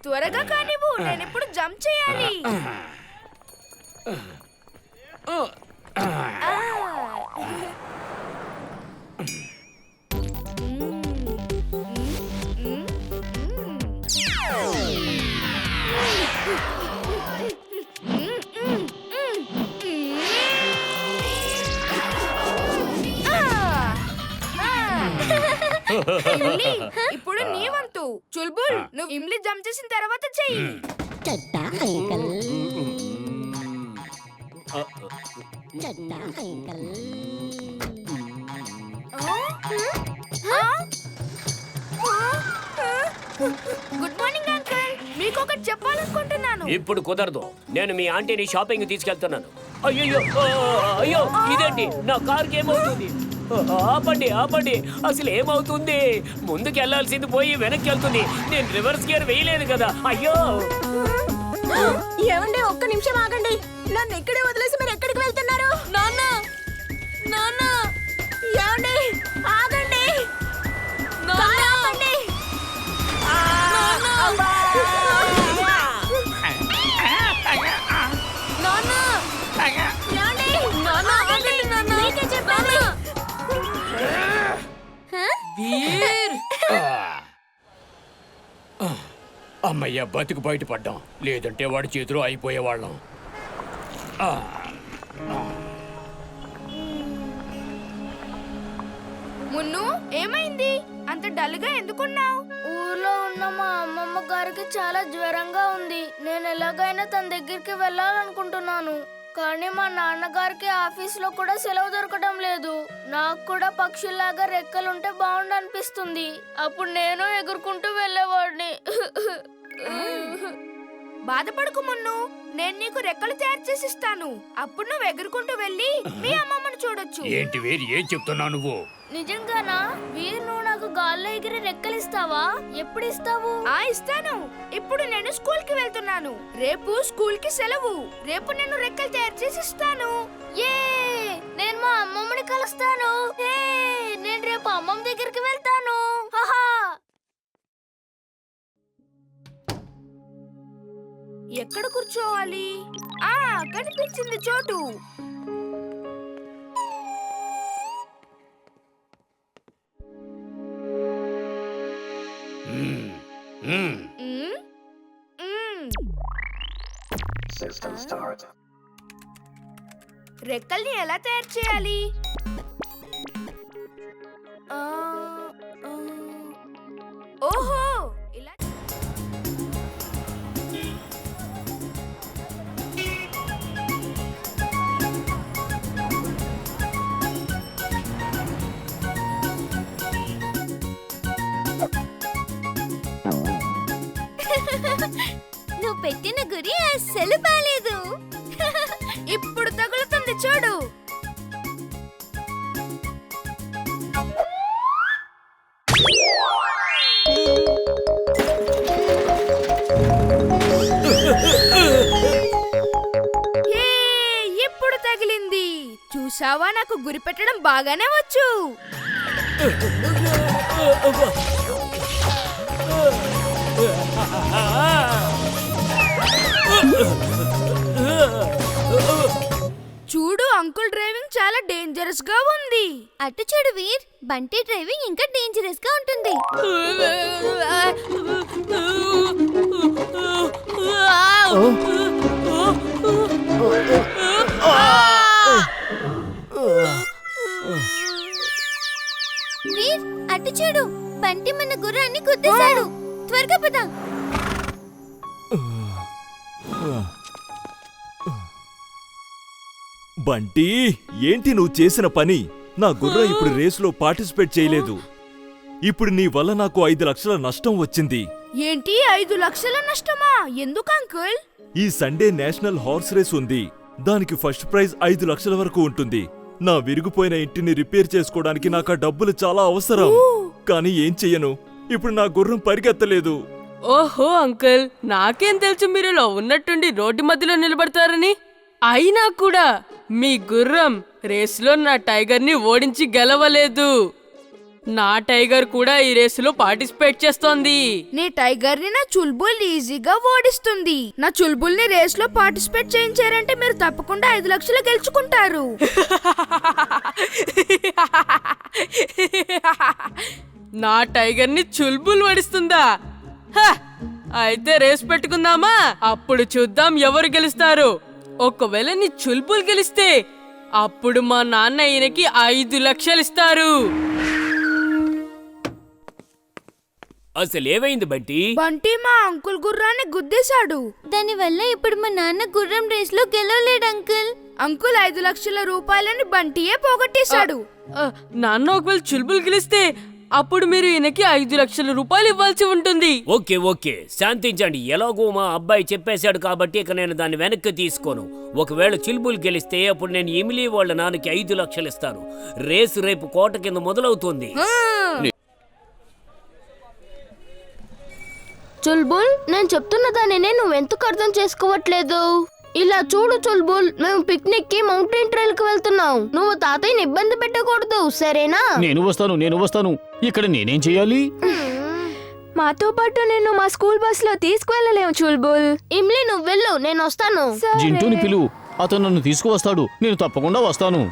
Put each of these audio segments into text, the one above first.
త్వరగా కానివ్వు, నేను ఇప్పుడు జంప్ చేయాలి. ఇమ్లీ, ఇప్పుడు నీ వంతు. చుల్బుల్, నువ్వు ఇమ్లీ జంప్ చేసిన తర్వాత చెయ్యి. చట్టా అంకల్ చట్టా అంకల్. గుడ్ మార్నింగ్ అంకల్, మీకు ఒకటి చెప్పాలనుకుంటున్నాను. ఇప్పుడు కుదరదు. నేను మీ ఆంటీని షాపింగ్ తీసుకెళ్తున్నాను. అయ్యో అయ్యో, ఇదేంటి నా కార్కి ఏమవుతుంది? ఆపండి ఆపండి, అసలు ఏమవుతుంది? ముందుకు వెళ్లాల్సింది పోయి వెనక్కి వెళ్తుంది. నేను రివర్స్ గేర్ వేయలేదు కదా. అయ్యో ఏమండి, ఒక్క నిమిషం ఆగండి. నన్ను ఇక్కడే వదిలేసి మీరు ఎక్కడికి వెళ్తున్నారు? నాన్న, నాన్న, ఏమండి, ఆగండి. నాన్న, నాన్న, ఏమండి? నాన్న, ఆగండి నాన్న. మీకే చెప్పాను. వీర్, అమ్మయ్య, బతికి బయటపడ్డాం. లేదంటే వాడి చేతిలో అయిపోయేవాళ్ళం. మున్ను, ఏమైంది? అంత డల్ గా ఎందుకున్నావు? ఊర్లో ఉన్న మా అమ్మమ్మ గారికి చాలా జ్వరంగా ఉంది. నేను ఎలాగైనా తన దగ్గరికి వెళ్ళాలనుకుంటున్నాను. కానీ మా నాన్నగారికి ఆఫీస్లో కూడా సెలవు దొరకడం లేదు. నాకు కూడా పక్షుల్లాగా రెక్కలుంటే బాగుండు అనిపిస్తుంది. అప్పుడు నేను ఎగురుకుంటూ వెళ్ళేవాడిని. బాధపడకు మున్ను, నేను నీకు రెక్కలు తయారు చేసి ఇస్తాను. అప్పుడు నువ్వు ఎగురుకుంటూ వెళ్ళి మీ అమ్మమ్మను చూడొచ్చు. ఏంటి వేరు, ఏం చెప్తున్నావు నువ్వు? నిజంగానా? వీరు నువ్వు నాకు గాల్లో ఎగిరి రెక్కలు ఇస్తావా? ఎప్పుడు ఇస్తావు? ఇస్తాను. ఇప్పుడు నేను స్కూల్ కి వెళ్తున్నాను. రేపు స్కూల్ కి సెలవు. రేపు నేను రెక్కలు తయారు చేసి ఇస్తాను. ఏ నేను మా అమ్మమ్మని కలుస్తాను. నేను రేపు అమ్మమ్మ దగ్గరికి వెళ్తాను. హహా. ఎక్కడ కూర్చోవాలి? కనిపించింది చోటు. రెక్కల్ని ఎలా తయారు చేయాలి? ఓహో, ఇలా. నువ్వు పెట్టిన గురి అస్సలు బాలేదు. ఇప్పుడు తగులుతుంది చూడు. ఇప్పుడు తగిలింది. చూసావా, నాకు గురి పెట్టడం బాగానే వచ్చు. చూడు, అంకుల్ డ్రైవింగ్ చాలా డేంజరస్ గా ఉంది. అటు చూడు వీర్, బంటి డ్రైవింగ్ ఇంకా డేంజరస్ గా ఉంటుంది. వీర్, అటు చూడు, బంటి మన గుర్రాన్ని గుద్దేశాడు. త్వరగా పద. బంటి, ఏంటి నువ్వు చేసిన పని? నా గుర్రం ఇప్పుడు రేసులో పార్టిసిపేట్ చేయలేదు. ఇప్పుడు నీ వల్ల నాకు 5 లక్షల నష్టం వచ్చింది. ఏంటి 5 లక్షల నష్టమా? ఎందుకు అంకుల్? ఈ సండే నేషనల్ హార్స్ రేస్ ఉంది. దానికి ఫస్ట్ ప్రైజ్ 5 లక్షల వరకు ఉంటుంది. నా విరిగిపోయిన ఇంటిని రిపేర్ చేసుకోవడానికి నాకు ఆ డబ్బులు చాలా అవసరం. కానీ ఏం చెయ్యను, ఇప్పుడు నా గుర్రం పరిగెత్తలేదు. ఓహో అంకుల్, నాకేం తెలుసు మీరు ఇలా ఉన్నట్టుండి రోడ్డు మధ్యలో నిలబడతారని. అయినా కూడా మీ గుర్రం రేసులో నా టైగర్ని ఓడించి గెలవలేదు. నా టైగర్ కూడా ఈ రేసులో పార్టిసిపేట్ చేస్తోంది. నీ టైగర్ ని నా చుల్బుల్ ఈజీగా ఓడిస్తుంది. నా చుల్బుల్ ని రేస్ లో పార్టిసిపేట్ చేయించారంటే మీరు తప్పకుండా 5 లక్షలు గెలుచుకుంటారు. నా టైగర్ ని చుల్బుల్ ఓడిస్తుందా? హ! అయితే రేస్ పెట్టుకుందామా? అప్పుడు చూద్దాం ఎవరు గెలుస్తారు. ఒకవేళ నీ చుల్బుల్ గెలిస్తే అప్పుడు మా నాన్న ఈయనకి 5 లక్షలు ఇస్తారు. అసలు ఏమైంది బంటి? బంటి మా అంకుల్ గుర్రాన్ని గుద్దేశాడు. దానివల్ల ఇప్పుడు మా నాన్న గుర్రం రేస్ లో గెలవలేడు అంకుల్. అంకుల్ 5 లక్షల రూపాయలని బంటియే పోగొట్టేశాడు. నాన్న ఒకవేళ చుల్బుల్ గెలిస్తే అప్పుడు మీరు ఈయనకి 5 లక్షల రూపాయలు ఇవ్వాల్సి ఉంటుంది. ఓకే ఓకే శాంతించండి. ఎలాగో మా అబ్బాయి చెప్పేశాడు కాబట్టి ఇక నేను దాన్ని వెనక్కి తీసుకోను. ఒకవేళ చిల్బుల్ గెలిస్తే అప్పుడు నేను ఎమిలీ వాళ్ళ నాన్నకి 5 లక్షలు ఇస్తాను. రేసు రేపు కోట కింద మొదలవుతుంది. చుల్బుల్, నేను చెప్తున్న దానినే నువ్వెందుకు అర్థం చేసుకోవట్లేదు? ఇలా చూడు చుల్బుల్, మేము పిక్నిక్ కి మౌంటైన్ ట్రైల్ కి వెళ్తున్నాం. నువ్వు తాతయ్యని ఇబ్బంది పెట్టకూడదు, సరేనా? నేను వస్తాను. ఇక్కడ నేనేం చేయాలి? మాతో పాటు నిన్ను మా స్కూల్ బస్ లో తీసుకువెళ్ళలేము చుల్బుల్. ఇమ్లీ నువ్వు వెళ్ళు, నేను వస్తాను. జింటూని పిలువు, అతను నన్ను తీసుకువస్తాడు. నేను తప్పకుండా వస్తాను.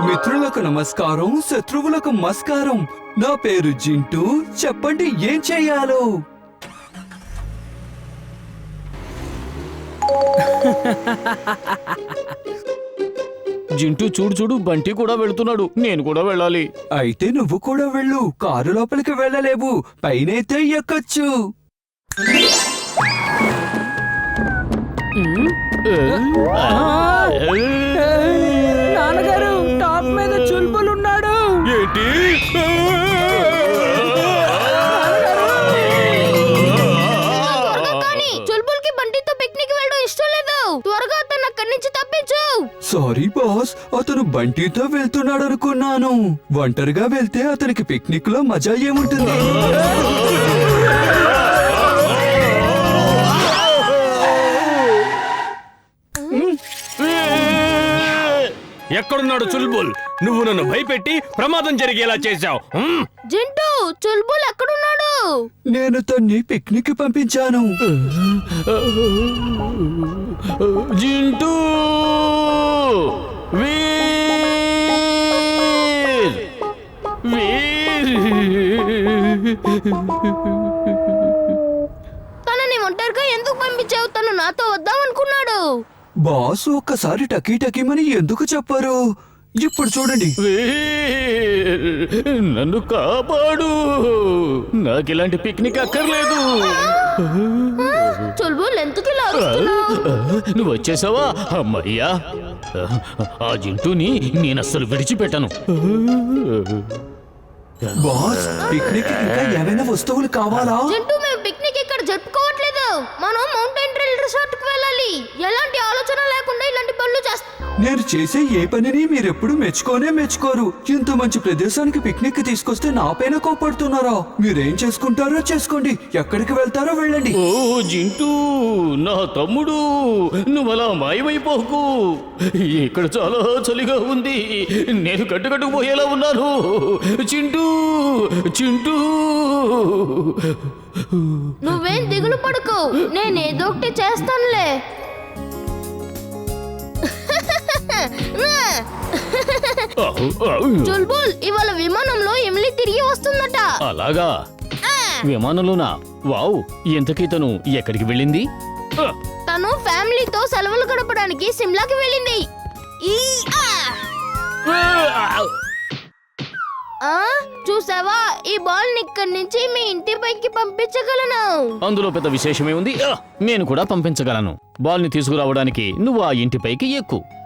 మిత్రులకు నమస్కారం, శత్రువులకు నమస్కారం. నా పేరు జింటూ. చెప్పండి ఏం చెయ్యాలో. జింటూ చూడు బంటి కూడా వెళ్తున్నాడు. నేను కూడా వెళ్ళాలి. అయితే నువ్వు కూడా వెళ్ళు. కారు లోపలికి వెళ్ళలేవు, పైనైతే ఎక్కొచ్చు. నాన్నగారు, టాప్ మీద చుల్బుల్ ఉన్నాడు. ఏంటి? చుల్బుల్ కి బంటితో పిక్నిక్ వెళ్ళడం ఇష్టం లేదు. త్వరగా అతను అక్కడి నుంచి తప్పించు. సారీ బాస్, అతను బంటితో వెళ్తున్నాడు అనుకున్నాను. ఒంటరిగా వెళ్తే అతనికి పిక్నిక్ లో మజా ఏముంటుంది? ఎక్కడున్నాడు చుల్బుల్? నువ్వు నన్ను భయపెట్టి ప్రమాదం జరిగేలా చేశావు. జింటూ, చుల్బుల్ ఎక్కడున్నాడు? నేను తన్ని పిక్నిక్ పంపించాను. జింటూ! తనని ఒంటరిగా ఎందుకు పంపించావు? తను నాతో వద్దాం అనుకున్నాడు. బాస్ ఒక్కసారి టకీ టకీమని ఎందుకు చెప్పారు? ఇప్పుడు చూడండి. నన్ను కాపాడు. నాకిలాంటి పిక్నిక్ అక్కర్లేదు. చుల్బుల్ ఎందుకు ఇలా అరుస్తున్నావ్? నువ్వు వచ్చేసావా? అమ్మయ్యా, ఆ జింటూని నేనస్సలు విడిచిపెట్టను. బాస్, పిక్నిక్ ఇంకా ఏమైనా వస్తువులు కావాలా? జింటూ, మేము పిక్నిక్ ఇక్కడ జరుపుకోవట్లేదు. మనం మౌంటైన్ ట్రైల్ రిసార్ట్ కి వెళ్ళాలి. ఎలాంటి ఆలోచన లేకుండా ఇలాంటి పనులు చేస్తా. నేను చేసే ఏ పనిని మీరెప్పుడు మెచ్చుకోరు. ఇంత మంచి ప్రదేశానికి పిక్నిక్ తీసుకొస్తే నా పైన కోపడుతున్నారా? మీరేం చేసుకుంటారో చేసుకోండి, ఎక్కడికి వెళ్తారో వెళ్ళండి. ఓ జింటూ, నా తమ్ముడు, నువ్వలా మాయమైపోకు. ఇక్కడ చాలా చలిగా ఉంది. నేను కట్టుకట్టుకుపోయేలా ఉన్నాను. చింటూ, నువ్వేం దిగులు పడుకో, నేనేదో ఒకటి చేస్తానులే. చుల్బుల్, ఇవాళ విమానంలో ఎమిలీ తిరిగి వస్తుందట. అలాగా? విమానంలోనా? వావ్, ఎంతకీ తను ఎక్కడికి వెళ్ళింది? తను ఫ్యామిలీతో సెలవులు గడపడానికి సిమ్లాకి వెళ్ళింది. చూసావా, ఈ బాల్ ఇక్కడి నుంచి మీ ఇంటి పైకి పంపించగలను. అందులో పెద్ద విశేషమే ఉంది. నేను కూడా పంపించగలను. బాల్ ని తీసుకురావడానికి నువ్వు ఆ ఇంటి పైకి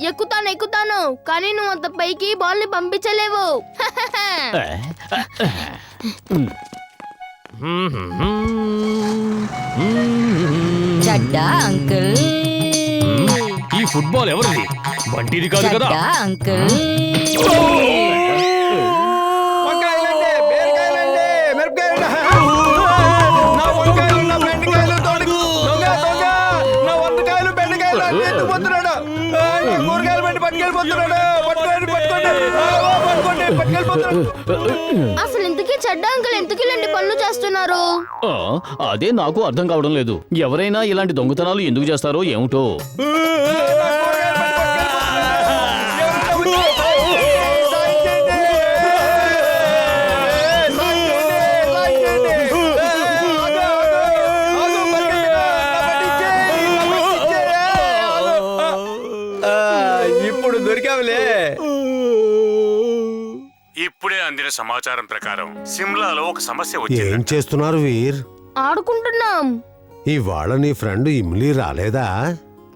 ఎక్కుతాను, కానీ నువ్వు అంత పైకి బాల్ ని పంపించలేవు. చడ్డా అంకుల్. ఈ ఫుట్బాల్ ఎవరిది? బంటిది కాదు కదా? చడ్డా అంకుల్. కూరగాయలు బండి పట్టుకెళ్ళిపోతున్నాడు. అసలు ఇంతకీ చెడ్డ అంకుల్ ఎందుకు ఇలాంటి పనులు చేస్తున్నారు? ఆ, అదే నాకు అర్థం కావడం లేదు. ఎవరైనా ఇలాంటి దొంగతనాలు ఎందుకు చేస్తారో ఏమిటో. ఇప్పుడు దొరికావులే. ఇప్పుడే అందిన సమాచారం ప్రకారం సిమ్లాలో ఒక సమస్య వచ్చింది. ఏం చేస్తున్నారు వీర్? ఆడుకుంటున్నాం. ఇవాళ నీ ఫ్రెండ్ ఇమ్లీ రాలేదా?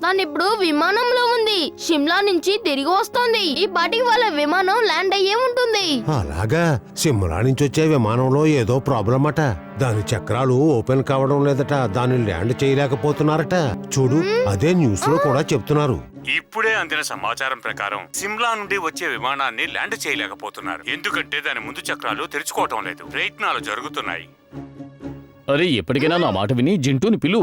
తను ఇప్పుడు విమానంలో ఉంది. షిమ్లా నుంచి తిరిగి వస్తోంది. ఈ పాటికి వాళ్ళ విమానం ల్యాండ్ అయ్యే ఉంటుంది. అలాగా, సిమ్లా నుంచి వచ్చే విమానంలో ఏదో ప్రాబ్లం అట. దాని చక్రాలు ఓపెన్ కావడం లేదట. దాన్ని ల్యాండ్ చేయలేకపోతున్నారట. చూడు, అదే న్యూస్ లో కూడా చెప్తున్నారు. ఇప్పుడే అందిన సమాచారం ప్రకారం సిమ్లా నుండి వచ్చే విమానాన్ని ల్యాండ్ చేయలేకపోతున్నారు. ఎందుకంటే దాని ముందు చక్రాలు తెరుచుకోవటం లేదు. ప్రయత్నాలు జరుగుతున్నాయి. అరే, ఎప్పటికైనా నా మాట విని జింటూని పిలు.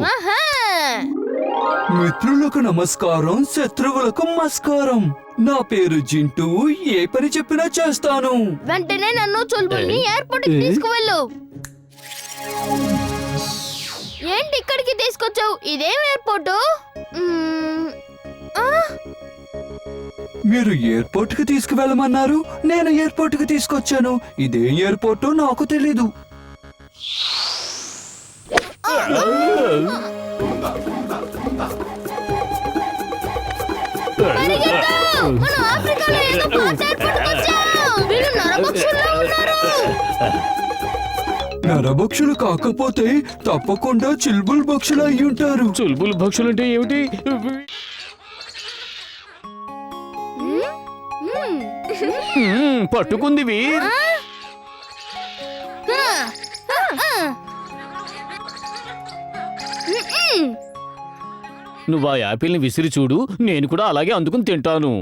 మిత్రులకు నమస్కారం, శత్రువులకు మస్కారం. నా పేరు జింటూ. ఏ పని చెప్పినా చేస్తాను. వెంటనే నన్ను చుల్బుల్ని ఎయిర్పోర్ట్ కి తీసుకువెళ్ళు. ఏంటి ఇక్కడికి తీసుకొచ్చావు? ఇదేం ఎయిర్పోర్టు? మీరు ఎయిర్పోర్ట్ కి తీసుకువెళ్ళమన్నారు, నేను ఎయిర్పోర్ట్ కి తీసుకొచ్చాను. ఇదే ఎయిర్పోర్టు నాకు తెలీదు. మనం ఆఫ్రికాలో ఏదో పాత ఎయిర్పోర్ట్కి వచ్చాం. వీళ్ళు నరభక్షుల్లా ఉన్నారు. నరభక్షులు కాకపోతే తప్పకుండా చిల్బుల్ భక్షులు అయి ఉంటారు. చుల్బుల్ భక్షులంటే ఏమిటి? పట్టుకుంది వీర్. నువ్వు ఆ యాపిల్ని విసిరి చూడు, నేను కూడా అలాగే అందుకుని తింటాను.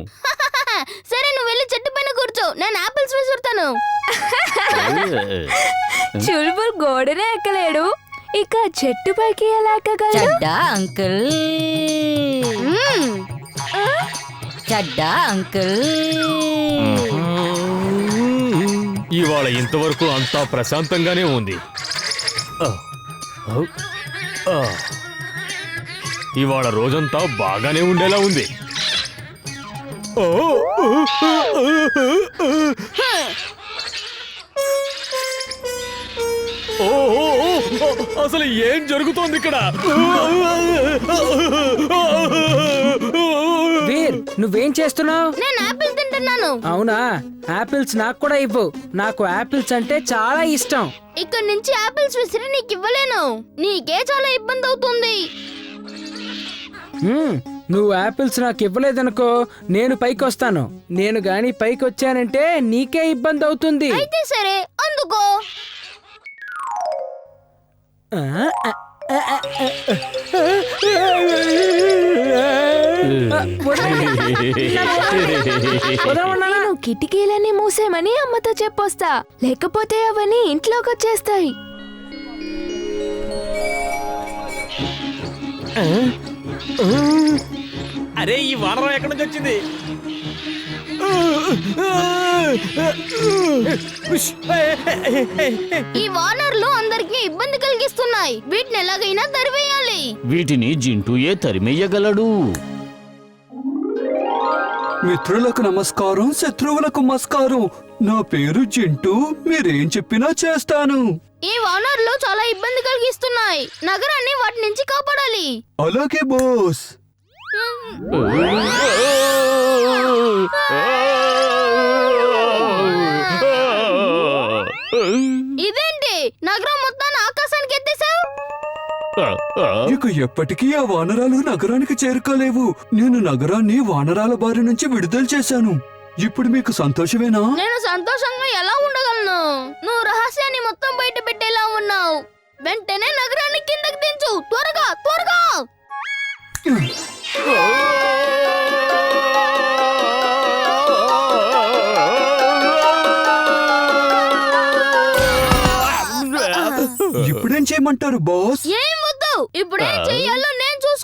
సరే, నువ్వు వెళ్ళి చెట్టు పైన కూర్చో. నేను ఆపిల్స్ విసురుతాను. చుల్బుల్ గోడనే ఎక్కలేడు, ఇక చెట్టు పైకి ఎలా ఎక్కగలడు? చెడ్డా అంకుల్, చెడ్డా అంకుల్. ఇవాళ ఇంతవరకు అంతా ప్రశాంతంగానే ఉంది. ఇవాళ రోజంతా బాగానే ఉండేలా ఉంది. అసలు ఏం జరుగుతోంది ఇక్కడ? వీర్, నువ్వేం చేస్తున్నావు? నేను ఆపిల్ తింటున్నాను. అవునా? ఆపిల్స్ నాకు కూడా ఇవ్వు. నాకు ఆపిల్స్ అంటే చాలా ఇష్టం. ఇక్కడ నుంచి ఆపిల్స్ విసిరి నీకు ఇవ్వలేను. నీకే చాలా ఇబ్బంది అవుతుంది. నువ్వు ఆపిల్స్ నాకు ఇవ్వలేదనుకో, నేను పైకి వస్తాను. నేను గాని పైకి వచ్చానంటే నీకే ఇబ్బంది అవుతుంది. అయితే సరే, అందుకో. నేను కిటికీలన్నీ మూసేమని అమ్మతో చెప్పొస్తా, లేకపోతే అవన్నీ ఇంట్లోకి వచ్చేస్తాయి. అరే, ఈ వానరం ఎక్కడి నుంచి వచ్చింది? ఈ వానర్లు అందరికి ఇబ్బంది కలిగిస్తున్నాయి. వీటిని ఎలాగైనా తరివేయాలి. వీటిని జింటూయే తరిమెయ్యగలడు. మిత్రులకు నమస్కారం, శత్రువులకు మస్కారం. నా పేరు జింటూ. మీరేం చెప్పినా చేస్తాను. ఈ వానర్లు చాలా ఇబ్బంది కలిగిస్తున్నాయి. నగరాన్ని వాటి నుంచి కాపాడాలి. అలాగే బాస్. ఇదేంటి, నగరం మొత్తాన్ని ఆకాశానికి ఎత్తేసావు? ఇక ఎప్పటికీ ఆ వానరాలు నగరానికి చేరుకోలేవు. నేను నగరాన్ని వానరాల బారి నుంచి విడుదల చేశాను. ఇప్పుడు మీకు సంతోషమేనా? నేను సంతోషంగా ఎలా ఉండగలను? నువ్వు రహస్యాన్ని మొత్తం బయట పెట్టేలా ఉన్నావు. వెంటనే నగరాన్ని కిందకి దించు. త్వరగా త్వరగా. ఇప్పుడేం చేయమంటారు బాస్? ఏం వద్దు. ఇప్పుడేం చెయ్యాలో